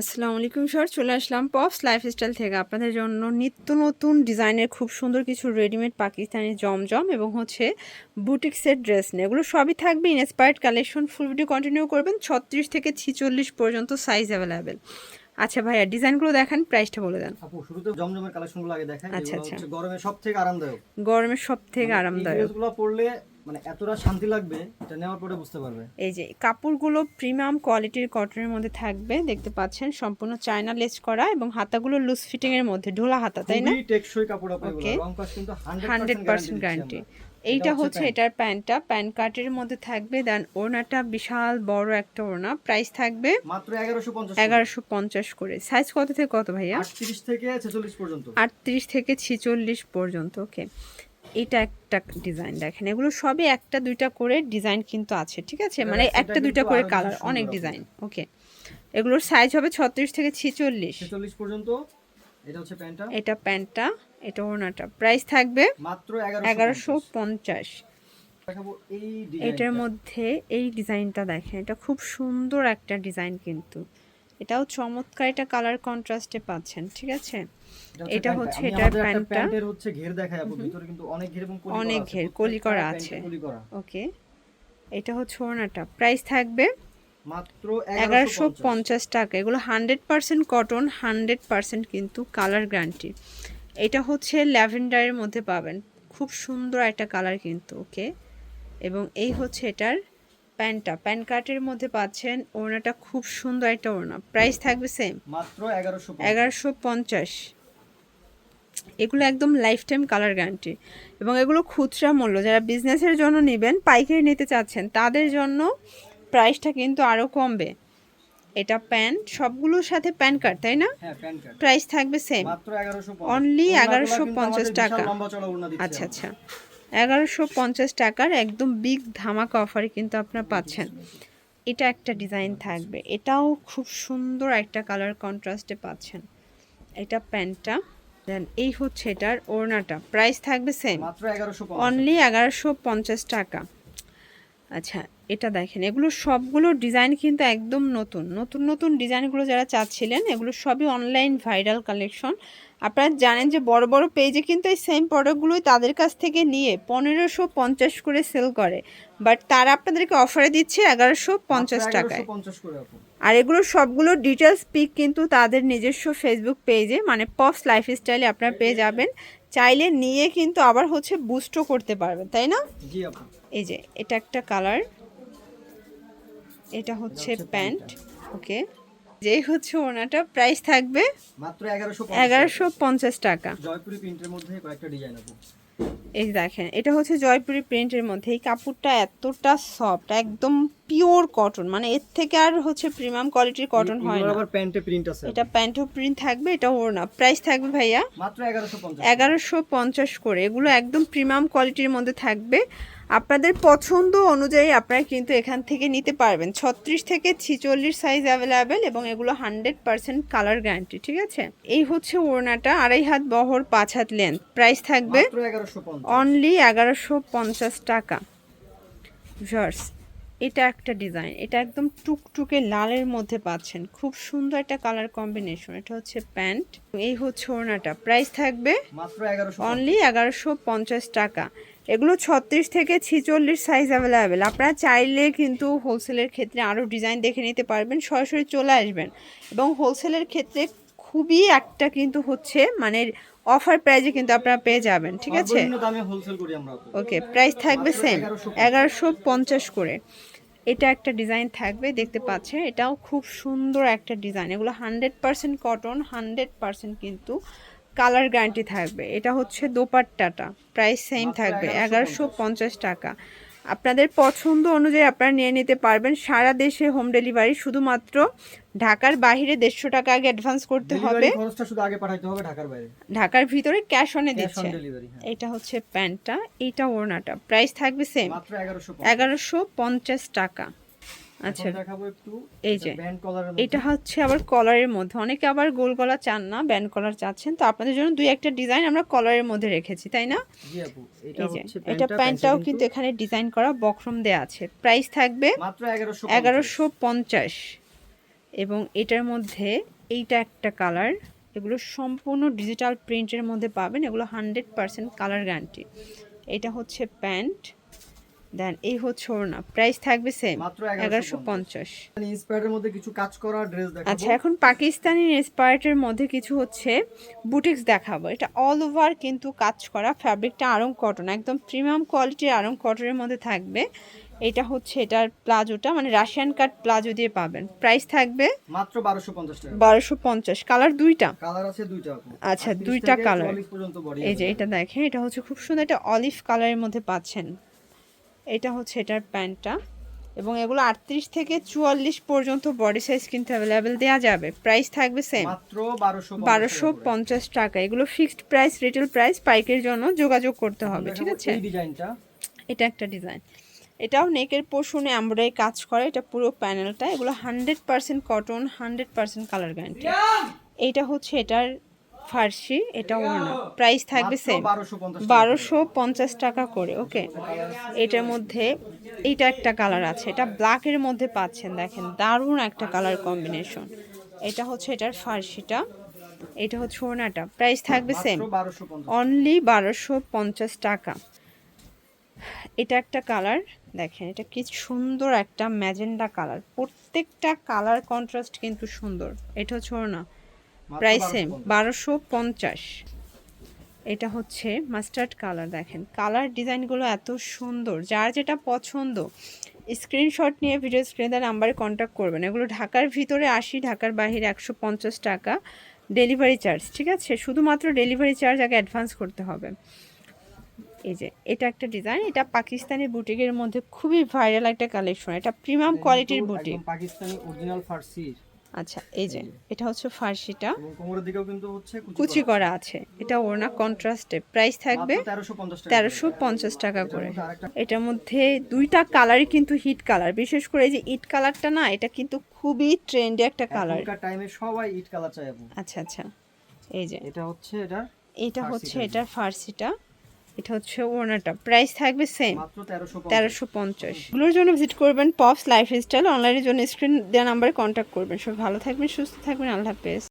আসসালামু আলাইকুম স্যার, চলে আসলাম পপস লাইফস্টাইল থেকে আপনাদের জন্য নিত্য নতুন ডিজাইনের খুব সুন্দর কিছু রেডিমেড পাকিস্তানি জমজম এবং হচ্ছে বুটিক সেট ড্রেস নিয়ে। এগুলো সবই থাকবে inspired collection. Full video continue করবেন। 36 থেকে 46 পর্যন্ত সাইজ অ্যাভেলেবেল। আচ্ছা ভাইয়া, ডিজাইনগুলো দেখান, প্রাইসটা বলে দেন। আপু শুরুতে জমজমের কালেকশনগুলো আগে দেখাই, আচ্ছা যেগুলো আচ্ছা, হচ্ছে গরমে সবথেকে আরামদায়ক। গরমের সব থেকে এই আরামদায়ক। ড্রেসগুলো পরলে এতটা শান্তি লাগবে, এটা নেওয়ার পরে বুঝতে পারবে। এই যে কাপড়গুলো প্রিমিয়াম কোয়ালিটির কটনের মধ্যে থাকবে, দেখতে পাচ্ছেন সম্পূর্ণ চায়না লেস করা এবং হাতাগুলো লুজ ফিটিং এর মধ্যে ঢোলা হাতা, তাই না? খুবই টেকসই কাপড় আপু, এগুলো ওকে, রং কস কিন্তু 100% 100% গ্যারান্টি গ্যারান্টি। দিচ্ছি আমরা। এইটা এটা হচ্ছে হচ্ছে এটার প্যান্টটা, প্যান্ট কাটের মধ্যে থাকবে। দেন ওড়নাটা বিশাল বড় একটা ওড়না, প্রাইস থাকবে মাত্র 1150 করে। 1150 করে। সাইজ কত থেকে কত ভাইয়া? 38 থেকে 46 পর্যন্ত। 38 থেকে 46 পর্যন্ত। ওকে, এটা একটা ডিজাইন দেখেন, এগুলো সবই একটা দুইটা করে ডিজাইন কিন্তু আছে, ঠিক আছে? মানে এটা একটা দুইটা কিন্তু করে আরো বেশি কালার, অনেক সুন্দর আপু। ডিজাইন। ওকে, এগুলোর সাইজ হবে 36 থেকে 46। 46 পর্যন্ত। এটা হচ্ছে প্যান্টটা, এটা প্যান্টটা, এটা ওড়নাটা। প্রাইস থাকবে মাত্র 1150। 1150। দেখাবো এই এটার ডিজাইনটা। মধ্যে এই ডিজাইনটা দেখেন, এটা খুব সুন্দর একটা ডিজাইন কিন্তু। এটাও চমৎকার, এটা কালার কন্ট্রাস্টে পাচ্ছেন, ঠিক আছে? এটা হচ্ছে আমি এটার আমাদের একটা প্যান্টটা, প্যান্টের হচ্ছে ঘের দেখাই আপু, ভিতরে কিন্তু অনেক ঘের এবং কলি করা অনেক আছে, ঘের কলি প্রত্যেকটা করা প্যান্টে আছে। কলি করা। ওকে, এটা হচ্ছে ওড়নাটা। প্রাইস থাকবে মাত্র 1150। 1150 টাকা। এগুলো 100% কটন, 100% কিন্তু কালার গ্যারান্টি। এটা হচ্ছে ল্যাভেন্ডারের মধ্যে পাবেন, খুব সুন্দর একটা কালার কিন্তু। ওকে, এবং এই হচ্ছে এটার প্যান্টটা, প্যান্ট কাটের মধ্যে পাচ্ছেন। ওড়নাটা খুব সুন্দর একটা ওড়না। প্রাইস থাকবে সেম, মাত্র 1150। 1150। এগুলো একদম লাইফ টাইম কালার গ্যারান্টি এবং এগুলো খুচরা মূল্য। যারা বিজনেসের জন্য নেবেন, পাইকারি নিতে চাচ্ছেন, তাদের জন্য প্রাইসটা কিন্তু আরও কমবে। এটা প্যান্ট, সবগুলোর সাথে প্যান্ট কার্ড, তাই না? হ্যাঁ, প্যান্ট কার্ড। প্রাইস থাকবে সেম, মাত্র 1150। অনলি ওড়নাগুলো কিন্তু 1150 আমাদের বিশাল টাকা। লম্বা চড়া ওড়না দিচ্ছি আচ্ছা আমরা। আচ্ছা, 1150 টাকার একদম বিগ ধামাকা অফারে কিন্তু আপনারা পাচ্ছেন। এটা একটা ডিজাইন থাকবে, এটাও খুব সুন্দর একটা কালার কন্ট্রাস্টে পাচ্ছেন। এটা প্যান্টটা। দেন এই হচ্ছে এটার ওড়নাটা। প্রাইস থাকবে সেম, মাত্র 1150। অনলি 1150 টাকা। আচ্ছা, এটা দেখেন, এগুলো সবগুলো ডিজাইন কিন্তু একদম নতুন নতুন নতুন ডিজাইনগুলো যারা চাচ্ছিলেন, এগুলো সবই অনলাইন ভাইরাল কালেকশন। আপনারা জানেন যে বড় বড় পেজে কিন্তু এই সেম প্রোডাক্টগুলোই তাদের কাছ থেকে নিয়ে 1550 করে সেল করে, বাট তারা আপনাদেরকে অফারে দিচ্ছে মাত্র 1150 টাকায়। 1150 করে আপু। আর এগুলো সবগুলো ডিটেলস পিক কিন্তু তাদের নিজস্ব ফেসবুক পেজে, মানে পপস লাইফস্টাইলে আপনারা পেয়ে যাবেন। চাইলে নিয়ে কিন্তু আবার হচ্ছে বুস্টও করতে পারবেন, তাই না? জি আপু। এই যে এটা একটা কালার, এটা এটা হচ্ছে হচ্ছে প্যান্ট। প্যান্টটা। ওকে, যেই হচ্ছে ওনাটা। প্রাইস থাকবে মাত্র 1150 করে আপু। 1150 টাকা। জয়পুরি প্রিন্টের মধ্যে কয়েকটা ডিজাইন আপু। এই দেখেন, এটা হচ্ছে জয়পুরি প্রিন্টের মধ্যে। এই কাপড়টা এতটা সফট, একদম পিওর কটন, মানে এর থেকে আর হচ্ছে প্রিমিয়াম কোয়ালিটির কটন হয় এগুলোর না। আবার প্যান্টে প্রিন্ট আছে আপু। এটা প্যান্টও প্রিন্ট থাকবে, এটা ওড়না। প্রাইস থাকবে ভাইয়া মাত্র 1150 করে। 1150 করে। এগুলো একদম প্রিমিয়াম কোয়ালিটির মধ্যে থাকবে। আপনাদের পছন্দ অনুযায়ী আপনারা কিন্তু এখান থেকে নিতে পারবেন। 36 থেকে 46 সাইজ অ্যাভেলেবেল এবং এগুলো 100% কালার গ্যারান্টি, ঠিক আছে? এই হচ্ছে ওড়নাটা, 2.5 হাত বহর, 5 হাত লেন্থ। প্রাইস থাকবে মাত্র 1150। অনলি 1150 টাকা। ভিউয়ার্স, এটা একটা ডিজাইন, এটা একদম টুকটুকে লালের মধ্যে পাচ্ছেন, খুব সুন্দর একটা কালার কম্বিনেশন। এটা হচ্ছে প্যান্ট, এই হচ্ছে ওড়নাটা। প্রাইস থাকবে মাত্র 1150। অনলি 1150 টাকা। এগুলো 36 থেকে 46 সাইজ অ্যাভেলেবেল। আপনারা চাইলে কিন্তু হোলসেলের ক্ষেত্রে আরও ডিজাইন দেখে নিতে পারবেন, সরাসরি চলে আসবেন। এবং হোলসেলের ক্ষেত্রে খুবই একটা কিন্তু হচ্ছে মানে অফার প্রাইজে কিন্তু আপনারা পেয়ে যাবেন, ঠিক আছে? সর্বনিম্ন দামে হোলসেল করি আমরা আপু। ওকে, প্রাইস থাকবে মাত্র সেম, 1150। 1150 করে। এটা একটা ডিজাইন থাকবে, দেখতে পাচ্ছেন, এটাও খুব সুন্দর একটা ডিজাইন। এগুলো 100% কটন, 100% কিন্তু কালার গ্যারান্টি থাকবে। এটা হচ্ছে দোপাট্টাটা। প্রাইস সেম মাত্র থাকবে 1150। 1150 টাকা। আপনাদের পছন্দ অনুযায়ী আপনারা নিয়ে নিতে পারবেন। সারা দেশে হোম ডেলিভারি, শুধুমাত্র ঢাকার বাইরে 150 টাকা আগে অ্যাডভান্স করতে হবে। ডেলিভারি খরচটা শুধু আগে পাঠাইতে হবে, ঢাকার বাইরে ঢাকার ভিতরে ক্যাশ অনে ক্যাশ অন দিচ্ছে। ডেলিভারি। হ্যাঁ, এটা হচ্ছে প্যান্টটা, এইটা ওড়নাটা। প্রাইস থাকবে সেম, মাত্র 1150। 1150 টাকা। এখন আচ্ছা, দেখাবো একটু এই এটা যে ব্যান্ড কলারের এটা মধ্যে। হচ্ছে আবার কলারের মধ্যে। অনেকে আবার গোল গলা চান না, ব্যান্ড কলার চাচ্ছেন, তো আপনাদের জন্য দুই একটা ডিজাইন আমরা কলারের মধ্যে রেখেছি, তাই না? জি আপু, এটা এই যে হচ্ছে এটা প্যান্টটা, প্যান্টটা প্যান্টটাও কিন্তু কিন্তু এখানে ডিজাইন করা বক্রম দেয়া আছে। প্রাইস থাকবে মাত্র 1150। 1150। এবং এটার মধ্যে এইটা একটা কালার, এগুলো সম্পূর্ণ ডিজিটাল প্রিন্টের মধ্যে পাবেন, এগুলো 100% কালার গ্যারান্টি। এটা হচ্ছে প্যান্ট, দেন এই হচ্ছে ওড়না, প্রাইস থাকবে সেম মাত্র 1150। ইন্সপায়ারের মধ্যে কিছু কাজ করা ড্রেস দেখাবো। আচ্ছা, এখন পাকিস্তানি ইন্সপায়ার্ডের মধ্যে কিছু হচ্ছে বুটিক্স দেখাবো। এটা অল ওভার কিন্তু কাজ করা, ফ্যাব্রিকটা আরং কটন, একদম প্রিমিয়াম কোয়ালিটির আরং কটনের মধ্যে থাকবে। এটা হচ্ছে এটার প্লাজোটা, মানে রাশিয়ান কাট প্লাজো দিয়ে পাবেন, প্রাইস থাকবে মাত্র 1250 টাকা। 1250। কালার দুইটা, কালার আছে দুইটা। আচ্ছা 38 দুইটা থেকে কালার। 44 পর্যন্ত বডি। এই যে এটা দেখেন, এটা হচ্ছে খুব সুন্দর, এটা অলিভ কালারের মধ্যে পাচ্ছেন। এটা হচ্ছে এটার প্যান্টটা, এবং এগুলো 38 থেকে 44 পর্যন্ত বডি সাইজ কিন্তু অ্যাভেলেবেল দেওয়া যাবে, প্রাইস থাকবে সেম মাত্র 1250 টাকা। এগুলো ফিক্সড প্রাইস, রিটেল প্রাইস, পাইকের জন্য যোগাযোগ করতে হবে, ঠিক আছে। এই ডিজাইনটা, এটা একটা ডিজাইন, এটাও নেকের পোর্শনে এমব্রয়ডারি কাজ করে, এটা পুরো প্যানেলটা, এগুলো 100% কটন, 100% কালার গ্যারান্টি। এইটা হচ্ছে এটার ফার্সি, এটা ওড়না, প্রাইস থাকবে সেম 1250 টাকা করে, ওকে। এটার মধ্যে এইটা একটা কালার আছে, এটা ব্ল্যাকের মধ্যে পাচ্ছেন, দেখেন দারুণ একটা কালার কম্বিনেশন। এটা হচ্ছে এটার ফার্সিটা, এটা হচ্ছে ওড়নাটা, প্রাইস থাকবে সেম অনলি 1250 টাকা। এটা একটা কালার, দেখেন এটা কি সুন্দর একটা ম্যাজেন্ডা কালার, প্রত্যেকটা কালার কন্ট্রাস্ট কিন্তু সুন্দর। এটা হচ্ছে ওড়না, প্রাইস সেম 1250। এটা হচ্ছে মাস্টার্ড কালার, দেখেন কালার ডিজাইনগুলো এত সুন্দর, যার যেটা পছন্দ স্ক্রিনশট নিয়ে ভিডিও স্ক্রিনে নাম্বারে কন্ট্যাক্ট করবেন। এগুলো ঢাকার ভিতরে 80, ঢাকার বাইরে 150 টাকা ডেলিভারি চার্জ, ঠিক আছে। শুধুমাত্র ডেলিভারি চার্জ আগে অ্যাডভান্স করতে হবে। এই যে এটা একটা ডিজাইন, এটা পাকিস্তানি বুটিকের মধ্যে খুবই ভাইরাল একটা কালেকশন, এটা প্রিমিয়াম কোয়ালিটির বুটিক, পাকিস্তানি অরিজিনাল ফার্সি। আচ্ছা এই যে এটা হচ্ছে ফার্সিটা, এবং কোমরের দিকেও কিন্তু হচ্ছে কুচি করা আছে, এটা ওড়না কন্ট্রাস্টে, প্রাইস থাকবে 1350 টাকা করে। এটার মধ্যে দুইটা কালারই কিন্তু হিট কালার, বিশেষ করে এই যে ইট কালারটা না, এটা কিন্তু খুবই ট্রেন্ডি একটা কালার, এখনকার টাইমে সবাই ইট কালার চায়। আচ্ছা আচ্ছা, এই যে এটা হচ্ছে এটার ফার্সিটা, এটা হচ্ছে ওড়নাটা, প্রাইস থাকবে সেম মাত্র 1350। এগুলোর জন্য ভিজিট করবেন পপস লাইফস্টাইল, অনলাইনের জন্য স্ক্রিন দেওয়া নাম্বারে কন্ট্যাক্ট করবেন। সব ভালো থাকবেন, সুস্থ থাকবেন, আল্লাহ হাফেজ।